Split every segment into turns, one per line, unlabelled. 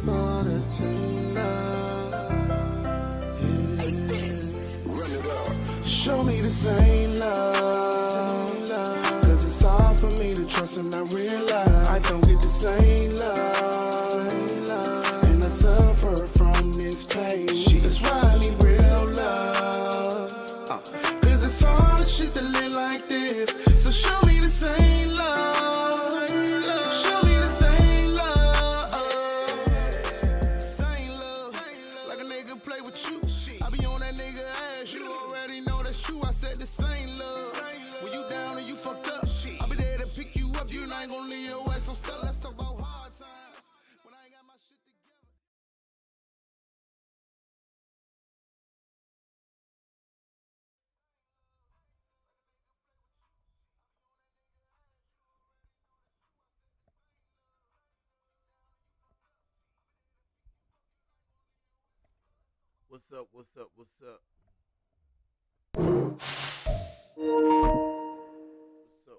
for the same love. Show me the same love. Cause it's hard for me to trust and I realize I don't get the same love. And I suffer from this pain. That's why I need real love. Cause it's hard shit to live like this. So show me the same love. Show me the same love. Same love. Like a nigga play with you. I be on that nigga ass. You already know that's true. I said the same love. When you down and you fucked up, I'll be there to pick you up. You ain't gonna leave your ass so stuck. Let's talk about hard times. When I ain't got my shit together.
What's up? What's up? What's up? What's up?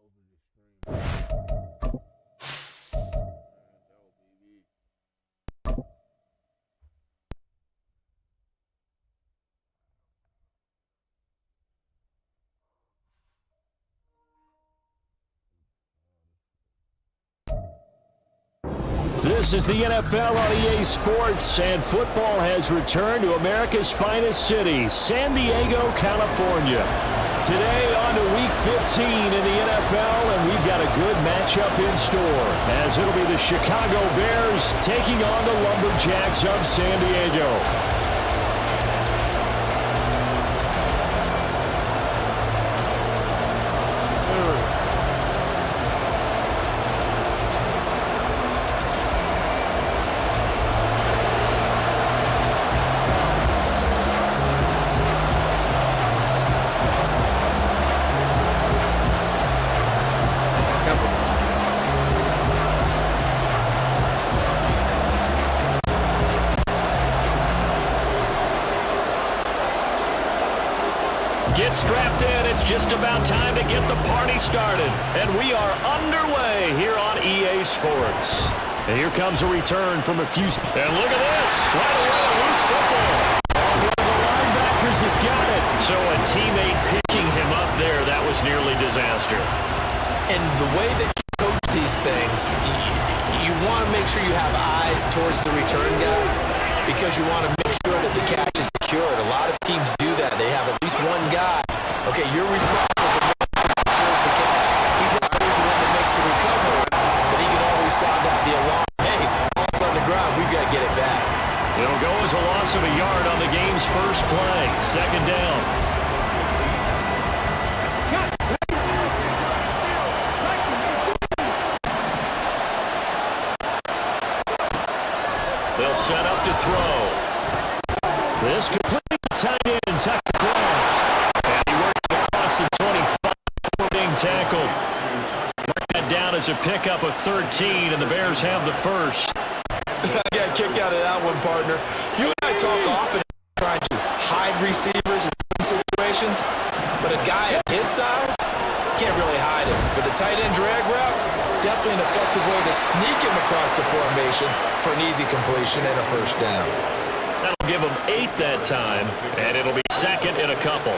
Over the screen.
This is the NFL on EA Sports, and football has returned to America's finest city, San Diego, California. Today on to Week 15 in the NFL, and we've got a good matchup in store, as it'll be the Chicago Bears taking on the Lumberjacks of San Diego. Get strapped in. It's just about time to get the party started. And we are underway here on EA Sports. And here comes a return from a few... And look at this. Right away, loose football. One of the linebackers has got it. So a teammate picking him up there, that was nearly disaster.
And the way that you coach these things, you want to make sure you have eyes towards the return guy because you want to make sure that the catch is secured. A lot of teams do that. They have at least one guy. Okay, you're responsible for making sure he secures the catch. He's not always the one that makes the recovery, but he can always sound out the alarm. Hey, ball's on the ground. We've got to get it back.
It'll go as a loss of a yard on the game's first play. Second down. They'll set up to throw. This complete tight end, Tucker Croft. And he worked across the 25 before being tackled. Mark that down as a pickup of 13, and the Bears have the first.
I got a kick out of that one, partner. You and I talk often trying to hide receivers in certain situations, but a guy at his size can't really hide him. With the tight end drag route, definitely an effective way to sneak him across the formation for an easy completion and a first down.
That'll give him 8 that time, and it'll be second in a couple.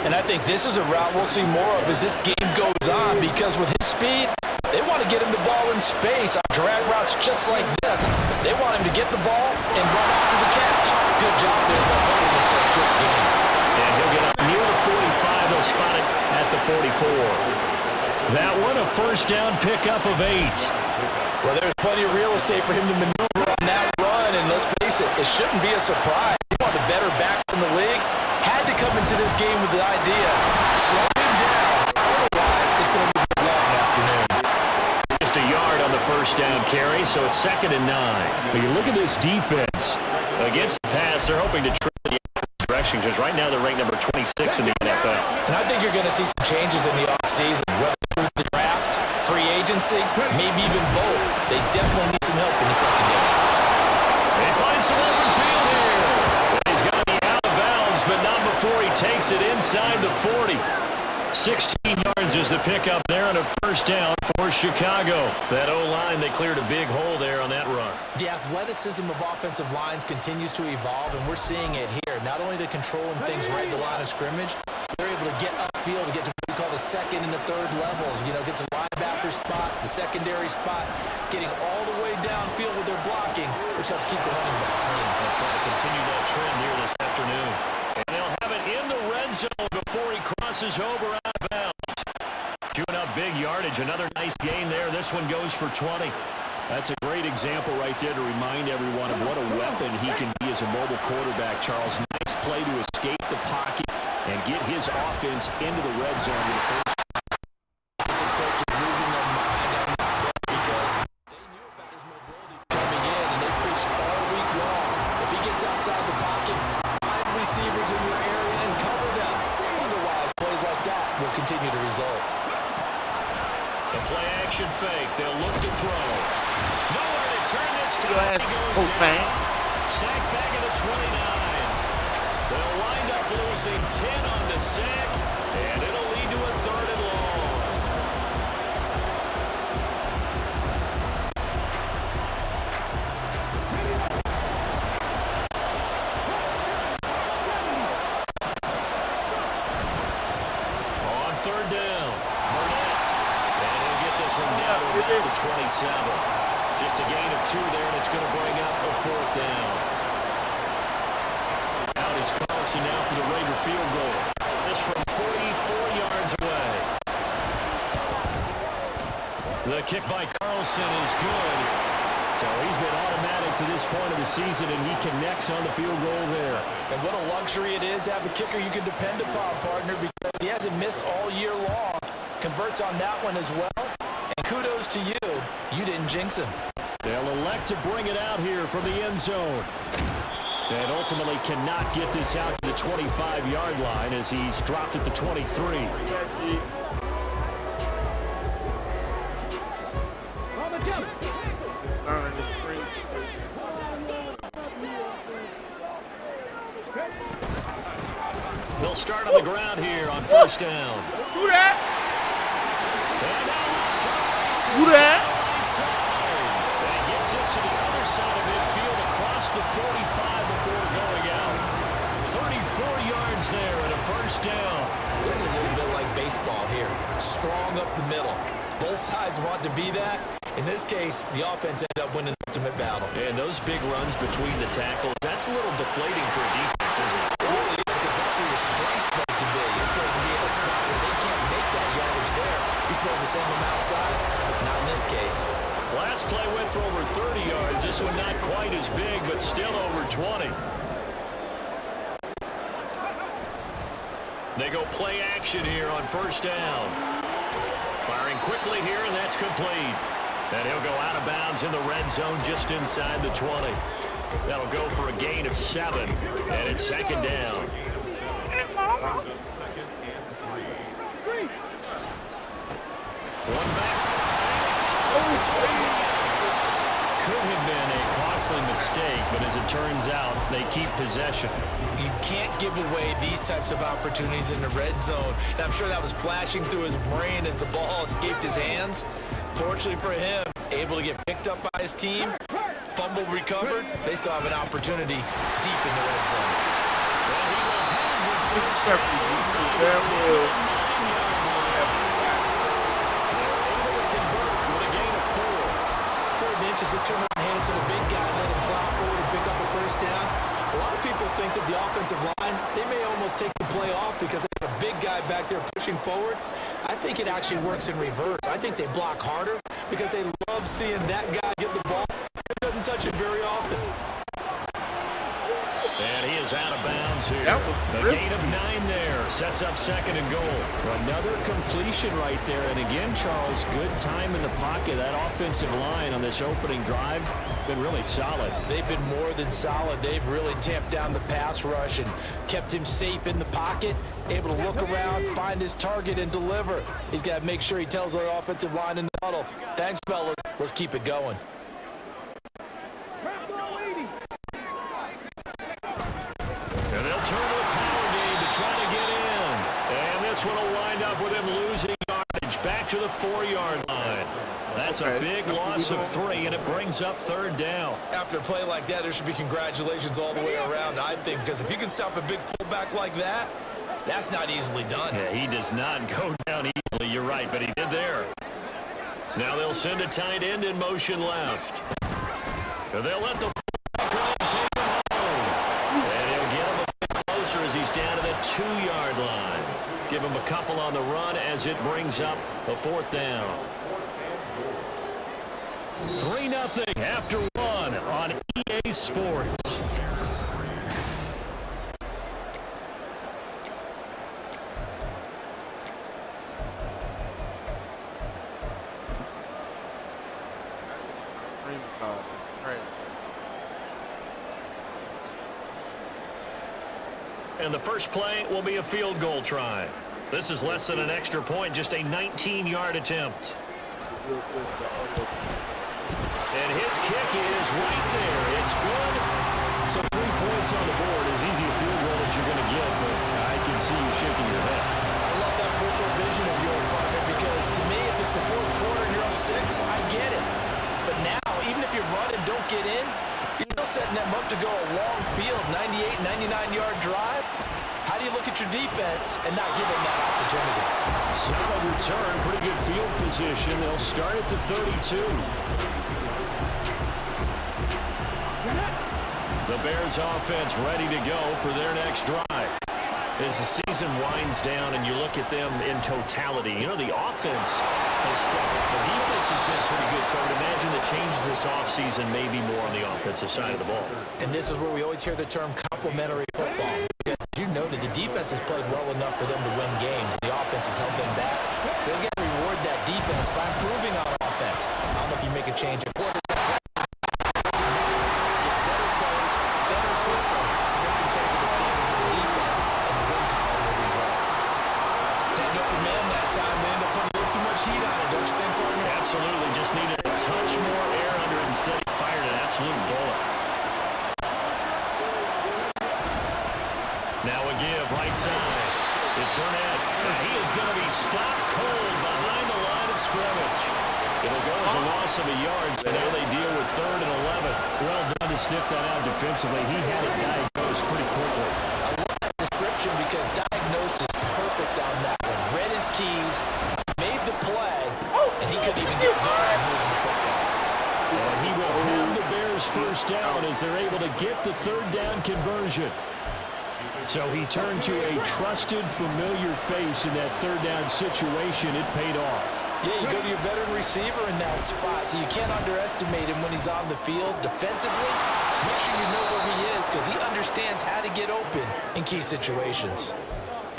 And I think this is a route we'll see more of as this game goes on, because with his speed, they want to get him the ball in space on drag routes just like this. They want him to get the ball and run after the catch. Good job there by holding him for a short game.
And he'll get up near the 45. They'll spot it at the 44. That one, a first down pickup of 8.
Well, there's plenty of real estate for him to maneuver on that run, and let's face it, it shouldn't be a surprise. He's one of the better backs in the league. Had to come into this game with the idea, slow him down, otherwise it's going to be a long afternoon.
Just a yard on the first down carry, so it's second and 9. But you look at this defense. Against the pass, they're hoping to trip the direction, because right now they're ranked number 26 in the NFL.
And I think you're going to see some changes in the offseason, whether through the draft, free agency, maybe even both. They definitely need some help in the secondary.
They find some open field here. He's going to be out of bounds, but not before he takes it inside the 40. 16 yards yards is the pickup there on a first down for Chicago. That O-line, they cleared a big hole there on that run.
The athleticism of offensive lines continues to evolve, and we're seeing it here. Not only the controlling things right at the line of scrimmage, they're able to get upfield to get to what we call the second and the third levels. You know, get to the linebacker spot, the secondary spot, getting all the way downfield with their blocking, which helps keep the running back clean.
They'll try to continue that trend here this afternoon. And they'll have it in the red zone before he crosses over out of bounds. Chewing up big yardage. Another nice gain there. This one goes for 20. That's a great example right there to remind everyone of what a weapon he can be as a mobile quarterback, Charles. Nice play to escape the pocket and get his offense into the red zone with the first.
Defensive coaches losing their mind on that because they knew about his mobility coming in, and they preached all week long. If he gets outside the pocket, 5 receivers in your area and cover them. Otherwise, plays like that will continue to result.
The play action fake. They'll look to throw. Nowhere to turn this
Your
time.
ass,
He goes
Coach
down.
Man.
Sack back at the 29. They'll wind up losing 10 on the sack, and it'll lead to a 3rd and long. On 3rd down, Burnett. And he'll get this one down to about the 27. Just a gain of 2 there, and it's going to bring up a 4th down. Out is Carlson now for the Raider field goal. This from 44 yards away. The kick by Carlson is good. So he's been automatic to this point of the season, and he connects on the field goal there.
And what a luxury it is to have a kicker you can depend upon, partner, because he hasn't missed all year long. Converts on that one as well. And kudos to you. You didn't jinx him.
They'll elect to bring it out here from the end zone. And ultimately cannot get this out to the 25-yard line as he's dropped at the 23.
Learning the spring.
They'll start on the ground here on 1st down.
Do that.
And now
Do that.
that gets us to the other side of midfield across the 45 before going out. 34 yards there and a 1st down.
This is a little bit like baseball here. Strong up the middle. Both sides want to be that. In this case, the offense ended up winning the ultimate battle.
And those big runs between the tackles, that's a little deflating for a defense, isn't it?
It really is, because that's where your strength's supposed to be. You're supposed to be in a spot where they can't make that yardage there. You're supposed to send them outside. Not in this case.
Last play went for over 30 yards. This one not quite as big, but still over 20. They go play action here on 1st down. Firing quickly here, and that's complete. And he'll go out of bounds in the red zone just inside the 20. That'll go for a gain of 7, and it's 2nd down. One back. Could have been a costly mistake, but as it turns out, they keep possession.
You can't give away these types of opportunities in the red zone. And I'm sure that was flashing through his brain as the ball escaped his hands. Fortunately for him, able to get picked up by his team, fumble recovered. They still have an opportunity deep in the red zone. Just turn around and hand it to the big guy and let him plow forward and pick up a 1st down. A lot of people think that the offensive line, they may almost take the play off because they have a big guy back there pushing forward. I think it actually works in reverse. I think they block harder because they love seeing that guy get the ball. He doesn't touch it very often.
And he is out of bounds here.
That was
a gain of 9 there. Sets up 2nd and goal. Another completion right there. And again, Charles, good time in the pocket. That offensive line on this opening drive been really solid.
They've been more than solid. They've really tamped down the pass rush and kept him safe in the pocket, able to look around, find his target, and deliver. He's got to make sure he tells the offensive line in the huddle, thanks, fellas. Let's keep it going.
And they'll turn to a power game to try to get in. And this one will wind up with him losing to the 4-yard line. That's a big loss of 3, and it brings up 3rd down.
After a play like that, there should be congratulations all the way around, I think, because if you can stop a big fullback like that, that's not easily done.
Yeah, he does not go down easily. You're right, but he did there. Now they'll send a tight end in motion left. They'll let the fullback take him home. And he'll get him a bit closer as he's down to the 2-yard line. Give him a couple on the run as it brings up a 4th down. 3-0 after 1 on EA Sports. And the first play will be a field goal try. This is less than an extra point, just a 19-yard attempt. And his kick is right there. It's good. So 3 points on the board. As easy a field goal as you're going to get, but I can see you shaking your head.
I love that peripheral vision of yours, partner, because to me, if it's the 4th quarter and you're up 6, I get it. But now, even if you run and don't get in, you're still setting them up to go a long field, 98, 99-yard drive. How do you look at your defense and not give them that opportunity?
Solid return, pretty good field position. They'll start at the 32. The Bears offense ready to go for their next drive. As the season winds down and you look at them in totality, you know, the offense has struggled. The defense has been pretty good, so I would imagine the changes this offseason may be more on the offensive side of the ball.
And this is where we always hear the term complementary football. Because as you noted, the defense has played well enough for them to win games. The offense has held them back. So they've got to reward that defense by improving on offense. I don't know if you make a change at quarterback.
Absolutely, just needed a touch more air under it. Instead, he fired an absolute bullet. Now a give, right side. It's Burnett. Now he is going to be stopped cold behind the line of scrimmage. It'll go as a loss of a yard, so now they deal with 3rd and 11. Well done to sniff that out defensively. He had it diagnosed pretty quickly.
I love that description because diagnosed is perfect on that one. Read his keys, made the play, and he couldn't even get there and move the football.
And he will have the Bears first down as they're able to get the 3rd down conversion. So he turned to a trusted, familiar face in that 3rd down situation. It paid off.
Yeah, you go to your veteran receiver in that spot, so you can't underestimate him when he's on the field defensively. Make sure you know where he is because he understands how to get open in key situations.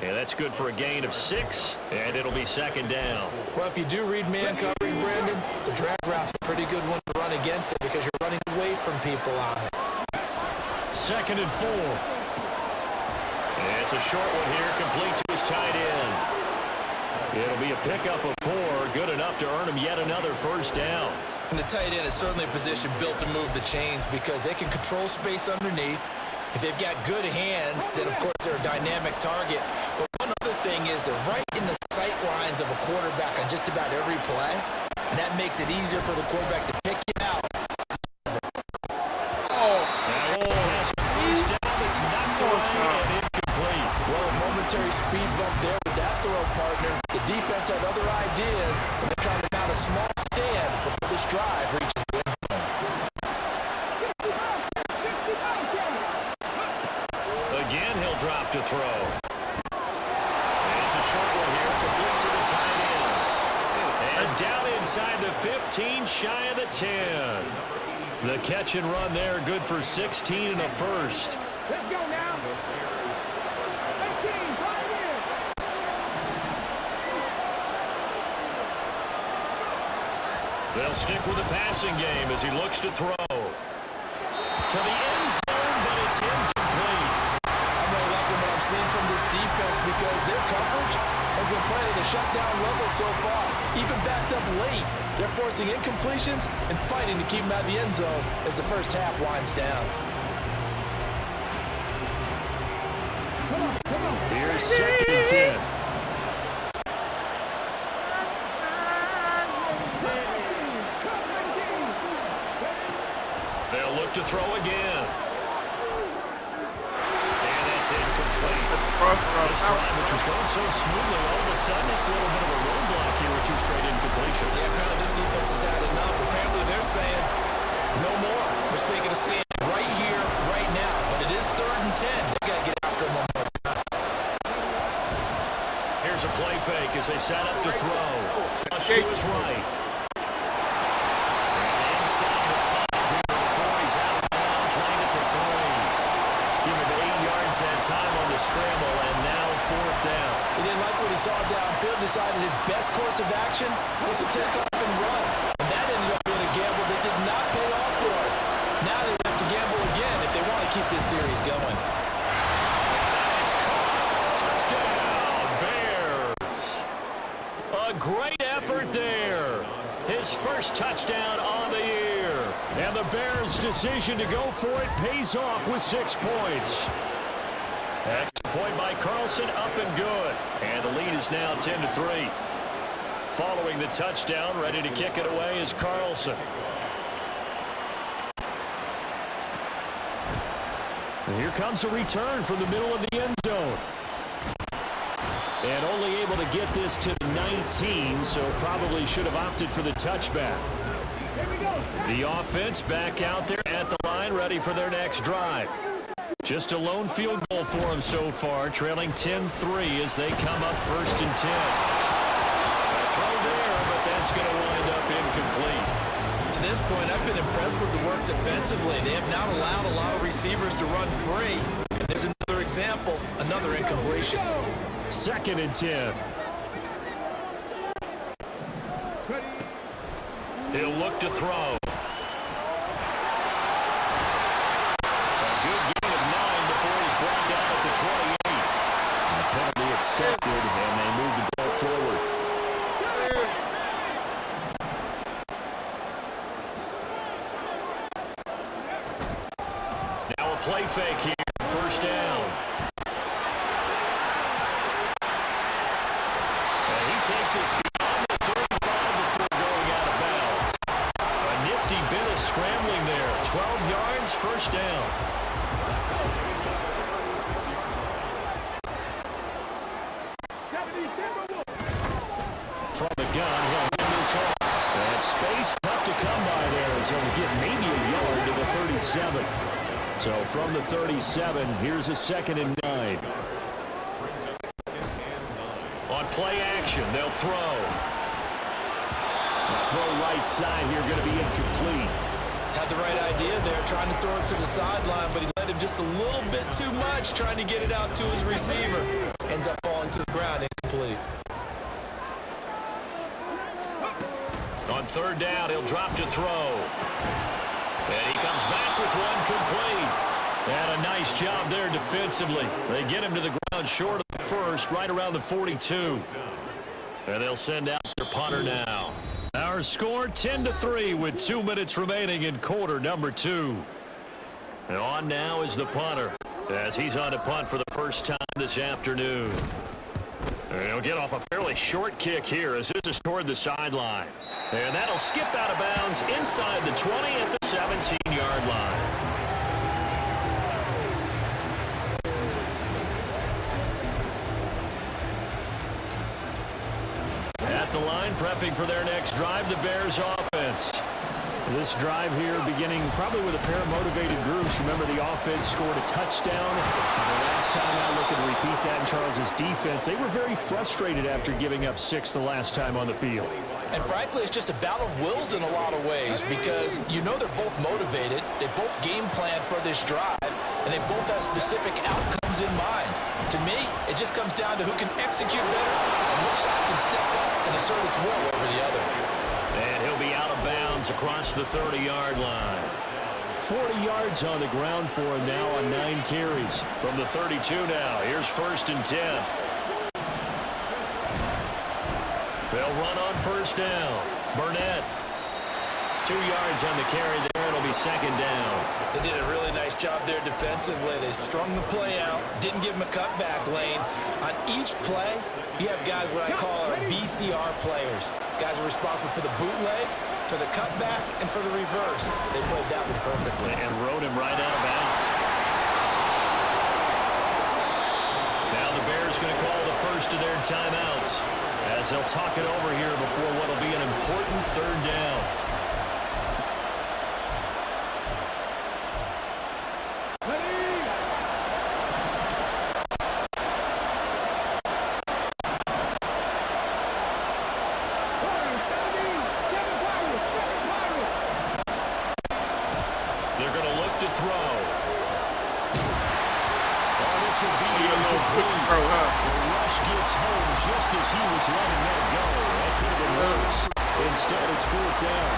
And that's good for a gain of 6, and it'll be 2nd down.
Well, if you do read man coverage, Brandon, the drag route's a pretty good one to run against it because you're running away from people on it.
2nd and 4. And it's a short one here, complete to his tight end. It'll be a pickup of 4, good enough to earn him yet another first down.
And the tight end is certainly a position built to move the chains because they can control space underneath. If they've got good hands, then of course they're a dynamic target. But one other thing is they're right in the sight lines of a quarterback on just about every play, and that makes it easier for the quarterback to pick you out.
Has a first down. It's knocked away and incomplete.
Well, a momentary speed bump there with that throw, partner. The defense had other ideas, and they're trying to mount a small stand before this drive reaches the end zone.
Again, he'll drop to throw. And it's a short one here, complete to the tight end. And down inside the 15, shy of the 10. The catch and run there, good for 16 and a first.
Let's go now. 18, right here.
They'll stick with the passing game as he looks to throw. To the end zone, but it's incomplete.
I'm not liking what I'm seeing from this defense because their coverage has been playing at a shutdown level so far. Even backed up late, they're forcing incompletions and fighting to keep them out of the end zone as the first half winds down.
Here's 2nd and 10. look to throw again. And that's incomplete. This drive, which was going so smoothly, all of a sudden it's a little bit of a roadblock here with 2 straight incompletions.
Yeah, apparently this defense has had enough. Apparently they're saying, no more. We're taking a stand right here, right now. But it is 3rd and 10. They got to get after him one more time.
Here's a play fake as they set up to throw. Flush to his right. That time on the scramble, and now 4th down.
He didn't like what he saw downfield, decided his best course of action was to take off and run. And that ended up being a gamble that did not pay off for him. Now they have to gamble again if they want to keep this series going.
Touchdown, Bears. A great effort there. His first touchdown on the year. And the Bears' decision to go for it pays off with 6 points. Extra point by Carlson, up and good. And the lead is now 10-3. Following the touchdown, ready to kick it away is Carlson. And here comes a return from the middle of the end zone. And only able to get this to 19, so probably should have opted for the touchback. The offense back out there at the line, ready for their next drive. Just a lone field goal for them so far, trailing 10-3 as they come up 1st and 10. A throw there, but that's going to wind up incomplete.
To this point, I've been impressed with the work defensively. They have not allowed a lot of receivers to run free. And there's another example, another incompletion.
2nd and 10. He'll look to throw. Penalty accepted, and they move the ball forward. Now a play fake here, 1st down. And he takes us beyond the 35 before going out of bounds. A nifty bit of scrambling there. 12 yards, 1st down. From the gun, he'll win this off. And space tough to come by there as he'll get maybe a yard to the 37. So from the 37, here's a 2nd and 9. On play action, they'll throw. Throw right side here, going to be incomplete.
Had the right idea there, trying to throw it to the sideline, but he let him just a little bit too much, trying to get it out to his receiver. Ends up falling to the ground, incomplete.
On 3rd down, he'll drop to throw. And he comes back with one complete. And a nice job there defensively. They get him to the ground short of the 1st, right around the 42. And they'll send out their punter now. Our score 10-3 with 2 minutes remaining in quarter number 2. And on now is the punter as he's on to punt for the first time this afternoon. And he'll get off a fairly short kick here as this is toward the sideline. And that'll skip out of bounds inside the 20 at the 17-yard line. At the line, prepping for their next drive, the Bears offense. This drive here beginning probably with a pair of motivated groups. Remember, the offense scored a touchdown. The last time out, looking to repeat that in Charles's defense. They were very frustrated after giving up 6 the last time on the field.
And frankly, it's just a battle of wills in a lot of ways because you know they're both motivated. They both game plan for this drive, and they both have specific outcomes in mind. To me, it just comes down to who can execute better and which side can step up and assert its will over the other.
And he'll be out of bounds across the 30-yard line. 40 yards on the ground for him now on 9 carries. From the 32 now, here's 1st and 10. They'll run on 1st down. Burnett. 2 yards on the carry there. It'll be 2nd down.
They did a really nice job there defensively. They strung the play out, didn't give him a cutback lane. On each play, you have guys what I call our BCR players. Guys are responsible for the bootleg, for the cutback, and for the reverse. They played that one perfectly.
And rode him right out of bounds. Now the Bears going to call the first of their timeouts as they'll talk it over here before what will be an important third down. They're going to look to throw. Oh, this will be incomplete. The rush gets home just as he was letting that go. That could have been worse. Instead, it's fourth down.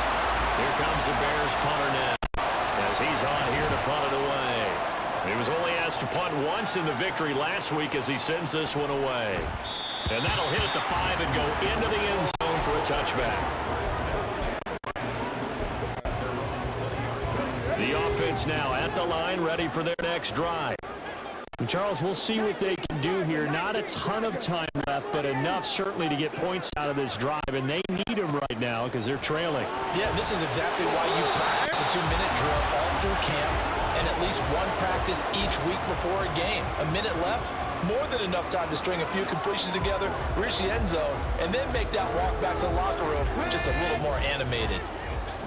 Here comes the Bears punter now as he's on here to punt it away. He was only asked to punt once in the victory last week as he sends this one away. And that'll hit at the 5 and go into the end zone for a touchback. The offense now at the line, ready for their next drive. And Charles, we'll see what they can do here. Not a ton of time left, but enough certainly to get points out of this drive, and they need them right now because they're trailing.
Yeah, this is exactly why you practice a 2-minute drill all through camp and at least one practice each week before a game. A minute left, more than enough time to string a few completions together, reach the end zone, and then make that walk back to the locker room just a little more animated.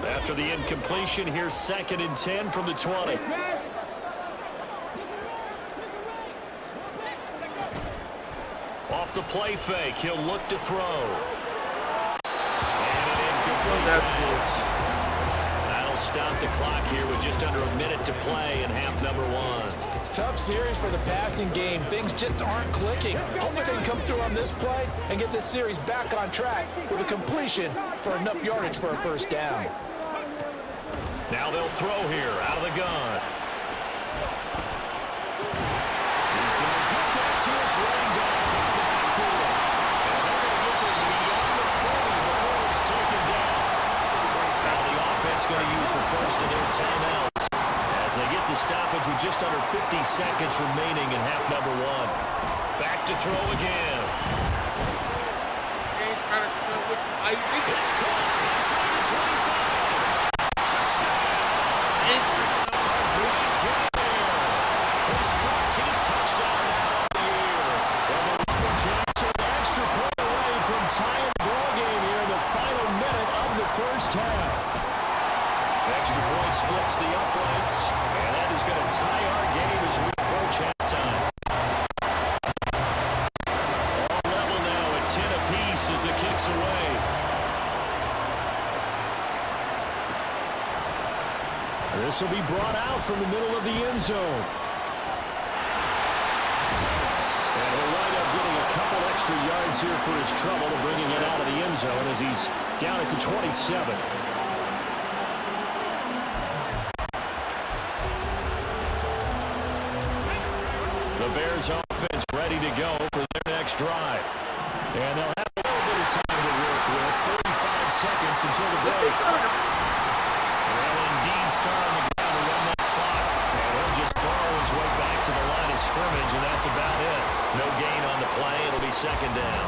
After the incompletion, here's 2nd and 10 from the 20. Off the play fake, he'll look to throw. And an incomplete pass. That'll stop the clock here with just under a minute to play in half number 1.
Tough series for the passing game. Things just aren't clicking. Hopefully they can come through on this play and get this series back on track with a completion for enough yardage for a first down.
Now they'll throw here out of the gun. He's going to get that to his running back in the backfield. And they're going to get this beyond the 40 before it's taken down. Now the offense going to use the first of their timeouts as they get the stoppage with just under 50 seconds remaining in half number 1. Back to throw again. It's caught inside the 25. His 14th touchdown now of the year. And the Lumberjacks are an extra point away from tying the ball game here in the final minute of the first half. Extra point splits the uprights, and that is going to tie our game as we approach halftime. All level now at 10 apiece as the kick's away. This will be brought out from the middle of the end zone. And he'll wind up getting a couple extra yards here for his trouble to bringing it out of the end zone as he's down at the 27. The Bears offense ready to go for their next drive. And they'll have a little bit of time to work with. 35 seconds until the break. Well, indeed, start on the ground to run that clock. And he'll just burrow his way back to the line of scrimmage, and that's about it. No gain on the play. It'll be 2nd down.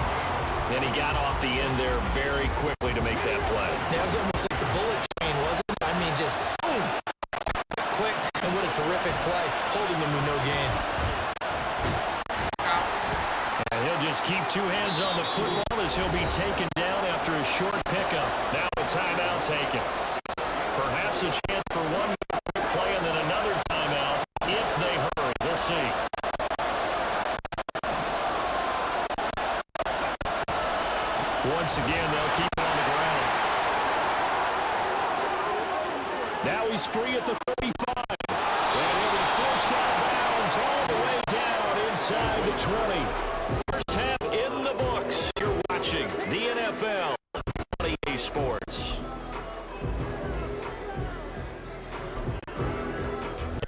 And he got off the end there very quickly to make that play.
That was almost like the bullet train, wasn't it? I mean, just boom, quick, and what a terrific play, holding them to no gain.
And he'll just keep 2 hands on the football as he'll be taken down after a short pickup. Now a timeout taken. Perhaps a chance for one more play and then another timeout if they hurry. We'll see. Once again, they'll keep it on the ground. Now he's free at the 35. And he'll be forced out of bounds all the way down inside the 20. First half in the books. You're watching the NFL on EA Sports.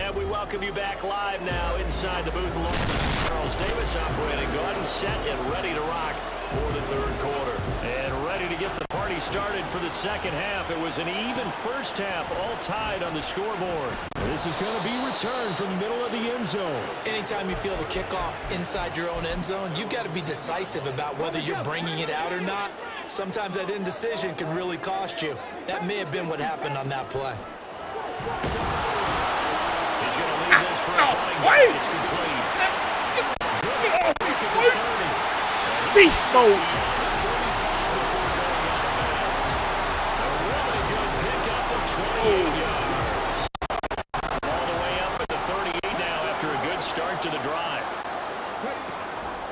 And we welcome you back live now inside the booth along with Charles Davis operating gun, set and ready to rock for the third quarter. And ready to get the party already started for the second half. It was an even first half, all tied on the scoreboard. This is going to be returned from the middle of the end zone.
Anytime you feel the kickoff inside your own end zone, you've got to be decisive about whether you're bringing it out or not. Sometimes that indecision can really cost you. That may have been what happened on that play.
He's going to leave this for his running back. It's complete.
Beast mode.
All the way up at the 38 now after a good start to the drive.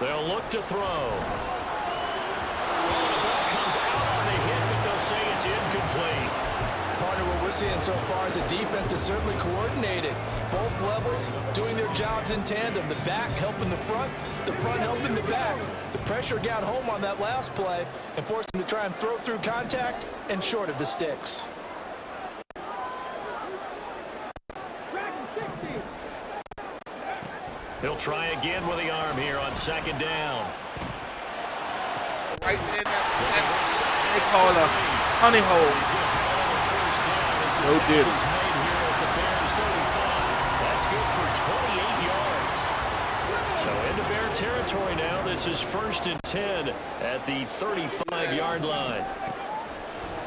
They'll look to throw. Comes out on the hit, but they'll say it's incomplete.
Partner, what we're seeing so far is the defense is certainly coordinated. Both levels doing their jobs in tandem. The back helping the front helping the back. The pressure got home on that last play and forced them to try and throw through contact and short of the sticks.
He'll try again with the arm here on second down.
Right there, they call a honey hole. No did.
That's good for 28 yards. So into Bear territory now. This is 1st and 10 at the 35-yard line.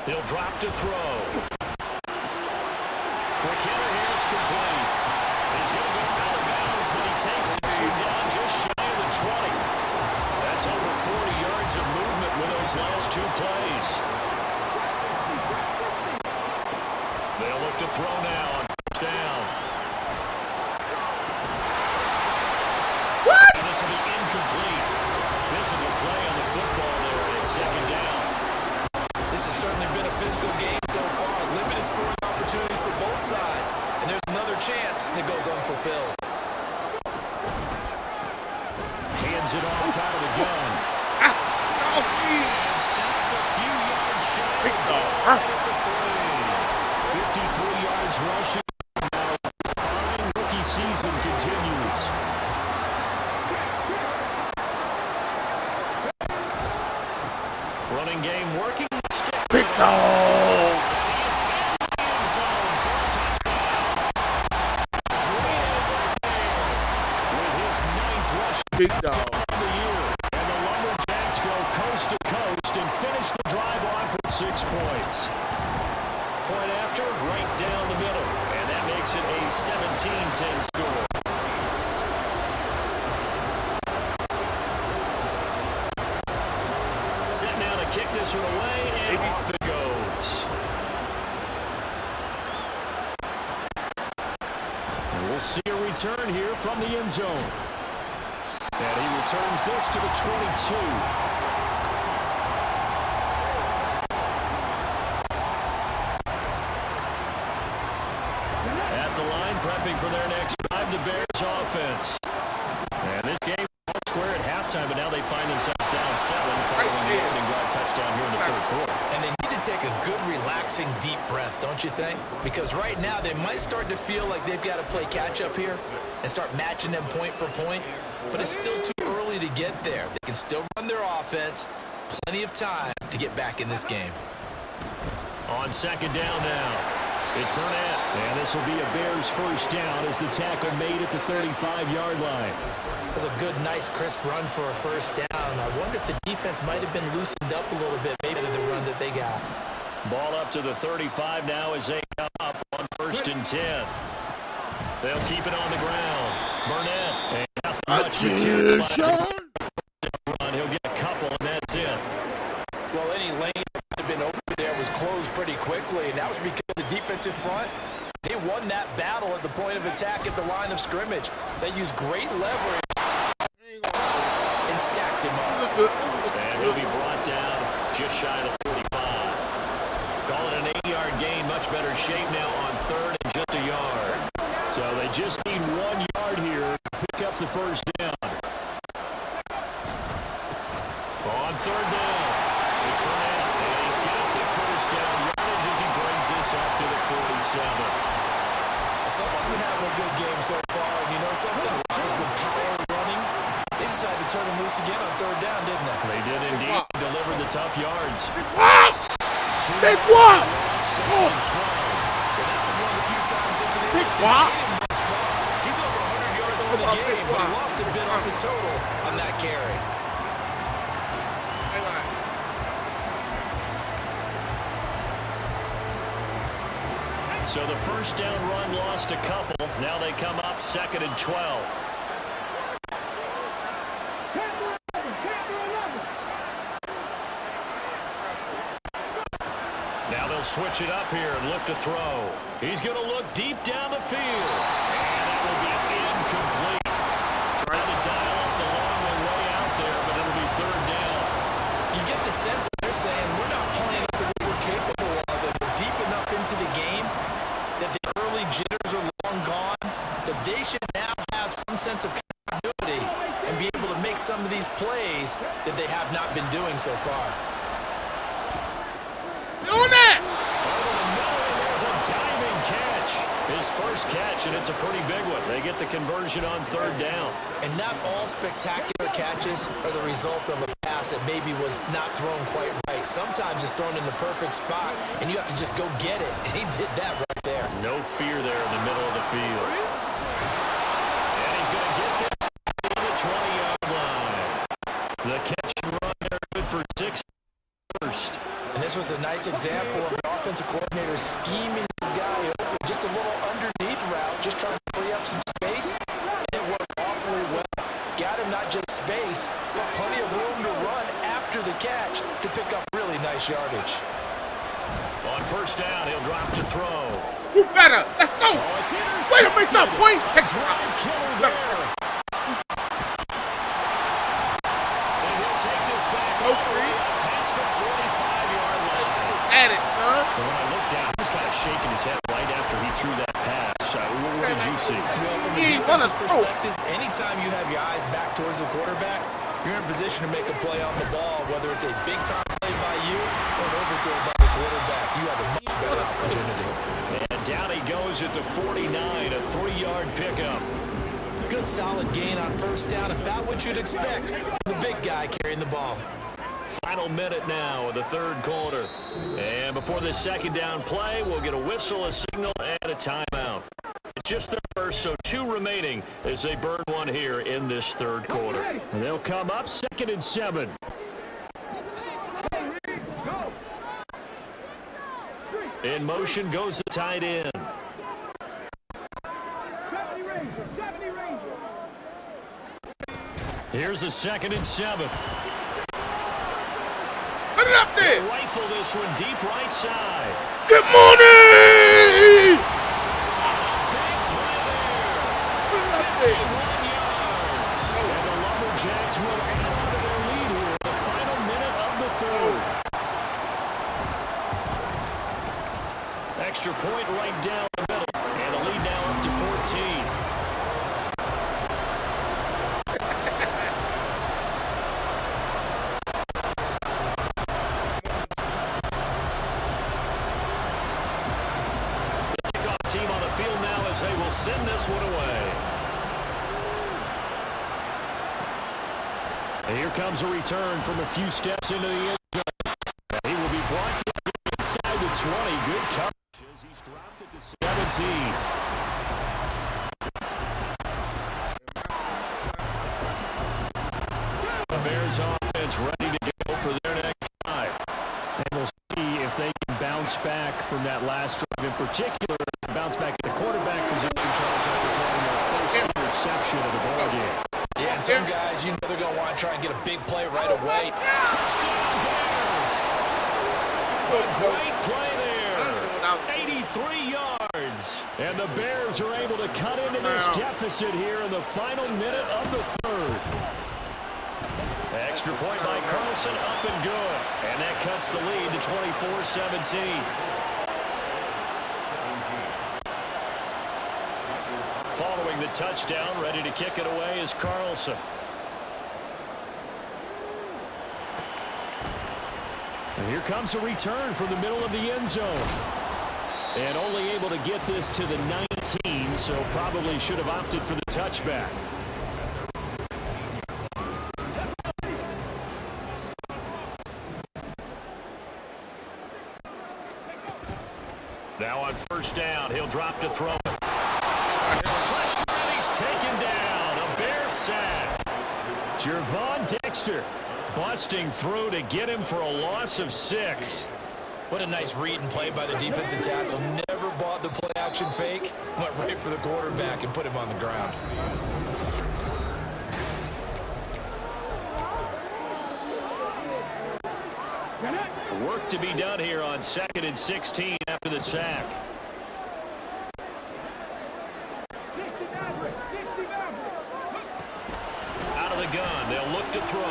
He'll drop to throw. McKinnon here, it's complete. He's going to go out of bounds, but he takes it down just shy of the 20. That's over 40 yards of movement with those last two plays. They'll look to throw now on first down.
What?
And this will be incomplete. Physical play on the football there at second down.
This has certainly been a physical game so far. Limited scoring opportunities for both sides. And there's another chance that goes unfulfilled.
Hands it off out of the gun. Stopped a few yards shy at the 53 yards rushing. Now, fine rookie season continues. Running game working.
Big dog. Big dog.
The year, and the Lumberjacks go coast to coast and finish the drive off with 6 points. Point after, right down the middle, and that makes it a 17-10 score. Set now to kick this one away, and off it goes. And we'll see a return here from the end zone. And he returns this to the 22. At the line, prepping for their next drive, the Bears offense. And this game was square at halftime, but now they find themselves down 7 following the opening drive touchdown here in the third quarter.
And they need to take a good, relaxing, deep breath, don't you think? Because right now they might start to feel like they've got to play catch-up here and start matching them point for point. But it's still too early to get there. They can still run their offense. Plenty of time to get back in this game.
On second down now, it's Burnett. And this will be a Bears first down as the tackle made at the 35-yard line.
That's a good, nice, crisp run for a first down. I wonder if the defense might have been loosened up a little bit, maybe to the run that they got.
Ball up to the 35 now as they come up on 1st and 10. They'll keep it on the ground. Burnett. And he'll get a couple, and that's it.
Well, any lane that had been open there was closed pretty quickly, and that was because the defensive front, they won that battle at the point of attack at the line of scrimmage. They used great leverage and stacked him up.
And he'll be brought down just shy of the 45. Call it an 8-yard gain, much better shape now on third and just a yard. So they just need 1 yard here to pick up the first down. On third down, it's Burnett, and he's got the first down yardage as he brings this up to the 47.
Someone's been having a good game so far, and you know something? There's been power running. They decided to turn him loose again on third down, didn't they?
They did indeed deliver the tough yards.
Big walk! Oh. Big walk!
He's over 100 yards for the game, but he lost a bit off his total on that carry.
So the first down run lost a couple. Now they come up 2nd and 12. Now they'll switch it up here and look to throw. He's going to look deep down the field. And that will be incomplete. Trying to dial up the long way out there, but it'll be 3rd down.
You get the sense they're saying we're not playing up to what we're capable of, and we're deep enough into the game that the early jitters are long gone, that they should now have some sense of continuity and be able to make some of these plays that they have not been doing so far.
Doing that!
There's a diving catch. His first catch, and it's a pretty big one. They get the conversion on 3rd down.
And not all spectacular catches are the result of a pass that maybe was not thrown quite right. Sometimes it's thrown in the perfect spot, and you have to just go get it. And he did that right there.
No fear there in the middle of the field. And he's going to get this to the 20-yard line. The catch and run there good for 6 first.
And this was a nice example of the offensive coordinator scheming his guy open. Just a little underneath route, just trying to free up some space. And it worked awfully well. Got him not just space, but plenty of room to run after the catch to pick up really nice yardage.
On 1st down, he'll drop to throw.
Who better? Let's go!
Oh, it's intercepted.
Wait a minute, no, wait!
Drive killer there. And he'll take this back
Go free.
past the 45-yard line.
At it, son.
When I looked down, he was kind of shaking his head right after he threw that pass. What did you see?
Well, from a
He ain't wanna
defensive
throw.
perspective, anytime you have your eyes back towards the quarterback, you're in position to make a play on the ball, whether it's a big-time play by you or an overthrow by the quarterback. You have a much better opportunity.
And down he goes at the 49, a 3-yard pickup.
Good solid gain on 1st down, about what you'd expect from the big guy carrying the ball.
Final minute now of the 3rd quarter. And before this 2nd down play, we'll get a whistle, a signal, and a timeout. It's just the first, so 2 remaining as they burn one here in this 3rd quarter. And they'll come up 2nd and 7. In motion goes the tight end. Here's the 2nd and 7.
Put it up there!
Rifle this one deep right side.
Good morning! Put it up there!
51 yards. And the Lumberjacks will add on to their lead here in the final minute of the 3rd. Extra point right down the middle. And the lead now up to 14. Team on the field now as they will send this one away. And here comes a return from a few steps into the end zone. He will be brought to inside the 20. Good coverage as he's dropped at the 17. The Bears offense ready to go for their next drive. And we'll see if they can bounce back from that last drive in particular. Bounce back at the quarterback position, Charles, after throwing their first interception of the ballgame.
Yeah, and some guys, you know they're going to want to try and get a big play right away.
Touchdown Bears! A great play there. 83 yards. And the Bears are able to cut into this deficit here in the final minute of the 3rd. Extra point by Carlson, up and good. And that cuts the lead to 24-17. Following the touchdown, ready to kick it away is Carlson. And here comes a return from the middle of the end zone. And only able to get this to the 19, so probably should have opted for the touchback. Now on first down, he'll drop to throw. Pressure, and he's taken down. A Bear sack. Jervon Dexter busting through to get him for a loss of 6.
What a nice read and play by the defensive tackle. Never bought the play-action fake. Went right for the quarterback and put him on the ground.
Work to be done here on 2nd and 16 after the sack. Out of the gun, they'll look to throw.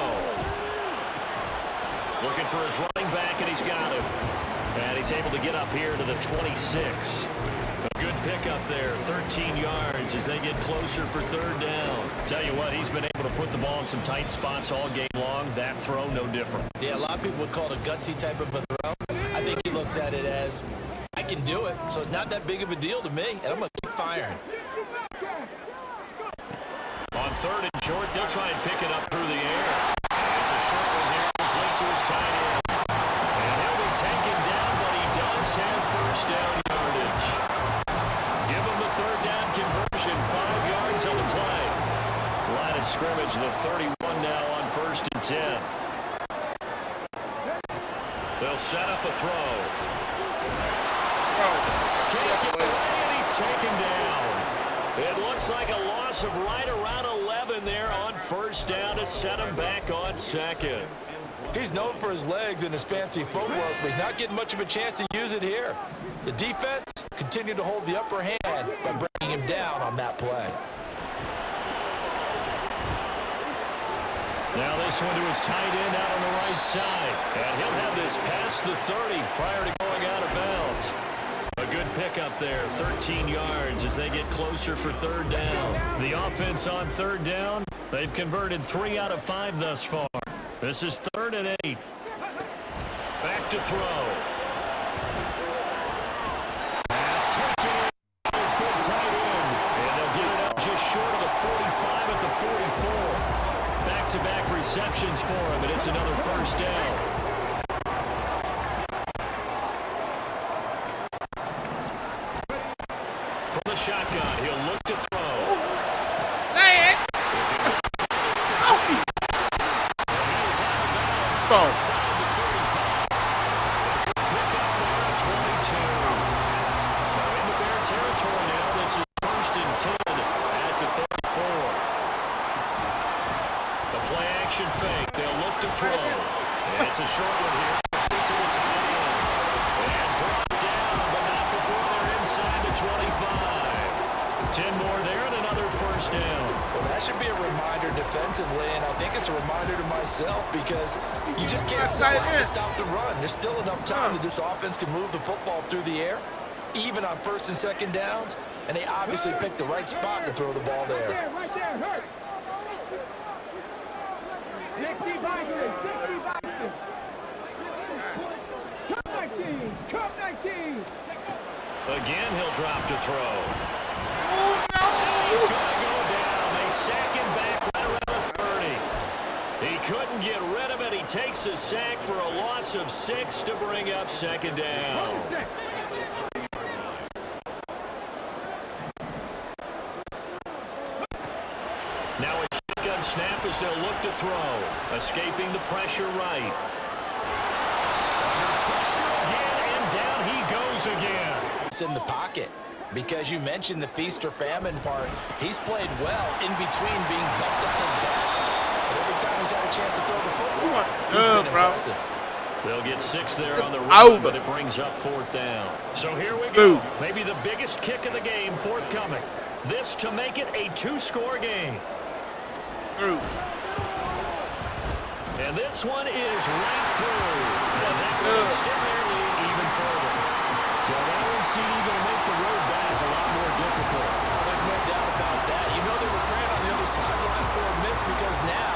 Looking for his running back, and he's got him. And he's able to get up here to the 26. A good pickup there, 13 yards as they get closer for 3rd down. Tell you what, he's been able to put the ball in some tight spots all game long. That throw, no different.
Yeah, a lot of people would call it a gutsy type of a throw. I think he looks at it as, I can do it, so it's not that big of a deal to me, and I'm going to keep firing.
On 3rd and short, they'll try and pick it up through the air. It's a short one here, complete to his tight end. And he'll be taken down, but he does have first down yardage. Give him the 3rd down conversion, 5 yards on the play. Line of scrimmage, the 31 now on 1st and 10. They'll set up a throw. Can't get away, and he's taken down. It looks like a loss of right around 11 there on 1st down to set him back on 2nd.
He's known for his legs and his fancy footwork, but he's not getting much of a chance to use it here. The defense continued to hold the upper hand by bringing him down on that play.
Now this one to his tight end out on the right side. And he'll have this past the 30 prior to going out of bounds. A good pickup there, 13 yards as they get closer for 3rd down. The offense on 3rd down, they've converted 3 out of 5 thus far. This is 3rd and 8. Back to throw. Pass taken in. His big tight end. And they'll get it up just short of the 45 at the 44. Back-to-back receptions for him, and it's another 1st down. From the shotgun, he'll look to throw.
Lay it. False.
Pick up there at 22. So in the Bear territory now, this is 1st and 10 at the 34. The play-action fake, they'll look to throw. And it's a short one here. To the tight end. And brought down, but not before they're inside the 25. 10 more there and another 1st down.
Well, that should be a reminder defensively, and I think it's a reminder to myself because you just can't stop the run. There's still enough time that this offense can move the football through the air, even on 1st and 2nd downs, and they obviously picked the right spot to throw the ball there.
Right there, hurt. 60 Vikings, 60 Vikings. Come 19.
Again, he'll drop to throw.
Oh, no.
He's going to go down. They sack him back right around the 30. He couldn't get rid of it. He takes a sack for a loss of 6 to bring up 2nd down. Now a shotgun snap as they'll look to throw. Escaping the pressure right. Under pressure again, and down he goes again.
It's in the pocket because you mentioned the feast or famine part. He's played well in between being dumped on his back. But every time he's had a chance to throw the football, he's been impressive.
They'll get 6 there on the run, but it brings up 4th down. So here we go. Maybe the biggest kick of the game forthcoming. This to make it a 2-score game. And this one is right through. And that will extend their lead even further. So that one seemed to make the road back a lot more difficult.
There's no doubt about that. You know they were praying on the other sideline for a miss because now,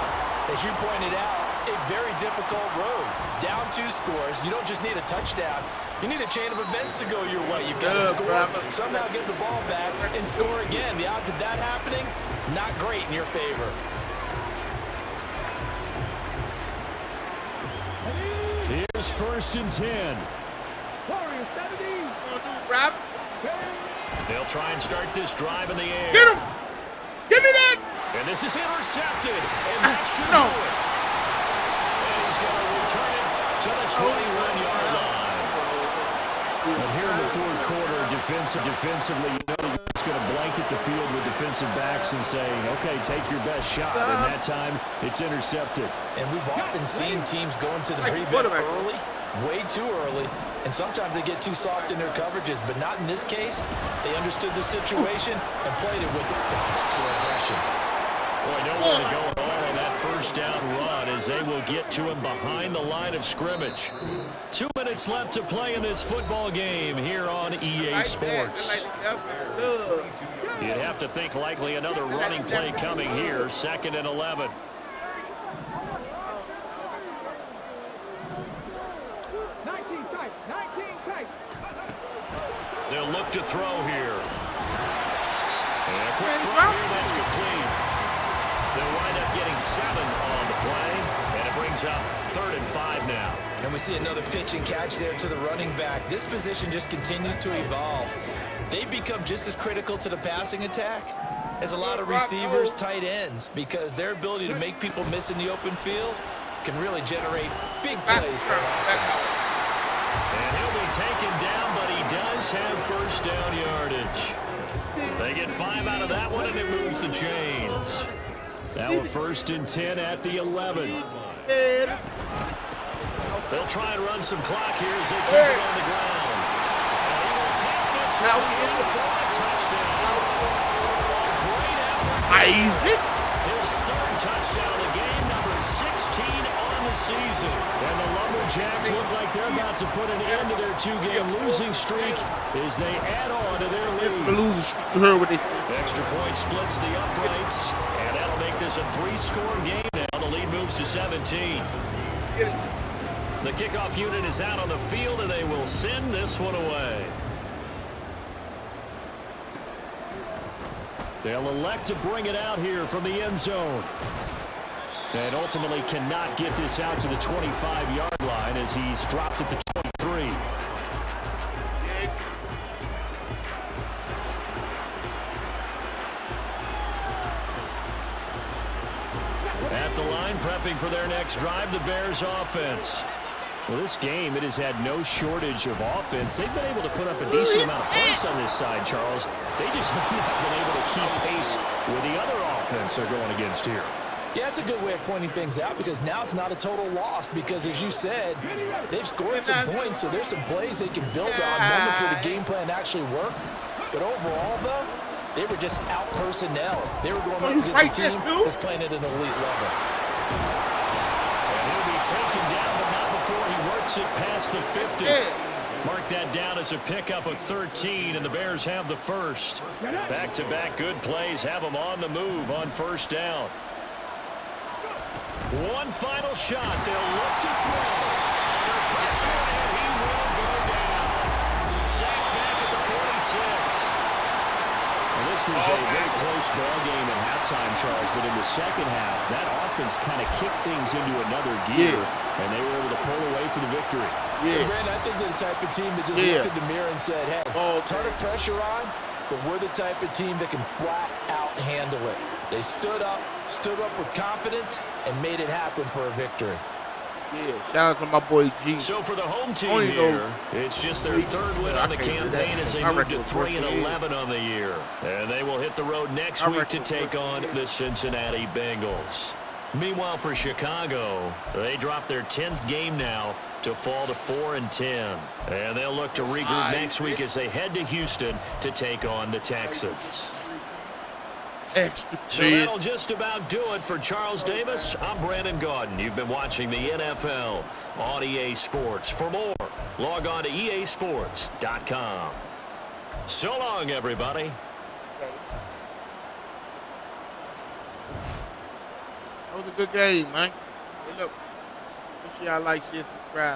as you pointed out, a very difficult road. Down 2 scores. You don't just need a touchdown. You need a chain of events to go your way. You've got to score, somehow get the ball back, and score again. The odds of that happening, not great in your favor.
Here's 1st and 10.
dude, Rob.
They'll try and start this drive in the air.
Get him. Give me that.
And this is intercepted. And that should
No.
do it. And he's going to return it to the 21-yard line. But here in the fourth quarter, defensively, you know it's going to blanket the field with defensive backs and saying, okay, take your best shot. And that time, it's intercepted.
And we've often seen teams go into the prevent early, way too early, and sometimes they get too soft in their coverages, but not in this case. They understood the situation and played it with the proper aggression.
Boy, nowhere to go at all on that first down run as they will get to him behind the line of scrimmage. 2 minutes left to play in this football game here on EA Sports. You'd have to think likely another running play coming here, 2nd and 11. They'll look to throw here. And a quick throw here that's complete. They'll wind up getting 7 on the play, and it brings up 3rd and 5 now.
And we see another pitch and catch there to the running back. This position just continues to evolve. They become just as critical to the passing attack as a lot of receivers, tight ends, because their ability to make people miss in the open field can really generate big plays for offense.
And he'll be taken down, but he does have first down yardage. They get 5 out of that one, and it moves the chains. Now a 1st and 10 at the 11. They'll try and run some clock here as they keep it on the ground. And he will take this one in for a touchdown. Great effort.
Isaac.
His 3rd touchdown of the game, number 16 on the season. And the Lumberjacks look like they're about to put an end to their 2-game losing streak as they add on to their lead.
You heard what they said.
Extra point splits the uprights, and that'll make this a 3-score game now. The lead moves to 17. The kickoff unit is out on the field, and they will send this one away. They'll elect to bring it out here from the end zone. And ultimately cannot get this out to the 25-yard line as he's dropped at the 23. At the line, prepping for their next drive, the Bears offense. Well, this game, it has had no shortage of offense. They've been able to put up a decent amount of points on this side, Charles. They just have not been able to keep pace with the other offense they're going against here.
Yeah, it's a good way of pointing things out because now it's not a total loss because, as you said, they've scored some points, so there's some plays they can build on, moments where the game plan actually worked. But overall, though, they were just out personnel. They were going up against a team that's playing at an elite level.
And he'll be taken down, but not before he works it past the 50. Mark that down as a pickup of 13, and the Bears have the first. Back-to-back good plays have them on the move on first down. One final shot. They'll look to throw. Under pressure, and he will go down. Sacked back at the 46. Well, this was a very close ball game at halftime, Charles, but in the second half, that offense kind of kicked things into another gear, and they were able to pull away for the victory.
Yeah. Brandon, I think they're the type of team that just looked in the mirror and said, hey, ton of pressure on, but we're the type of team that can flat out handle it. They stood up with confidence, and made it happen for a victory.
Yeah, shout out to my boy G.
So for the home team here, it's just their 3rd win on the campaign as they move to 3-11 on the year. And they will hit the road next week to take on the Cincinnati Bengals. Meanwhile, for Chicago, they drop their 10th game now to fall to 4-10. And they'll look to regroup next week as they head to Houston to take on the Texans. So that'll just about do it for Charles Davis. I'm Brandon Gaudin. You've been watching the NFL on EA Sports. For more, log on to easports.com. So long, everybody.
That was a good game, man. Hey, look. Make sure y'all like, share, subscribe.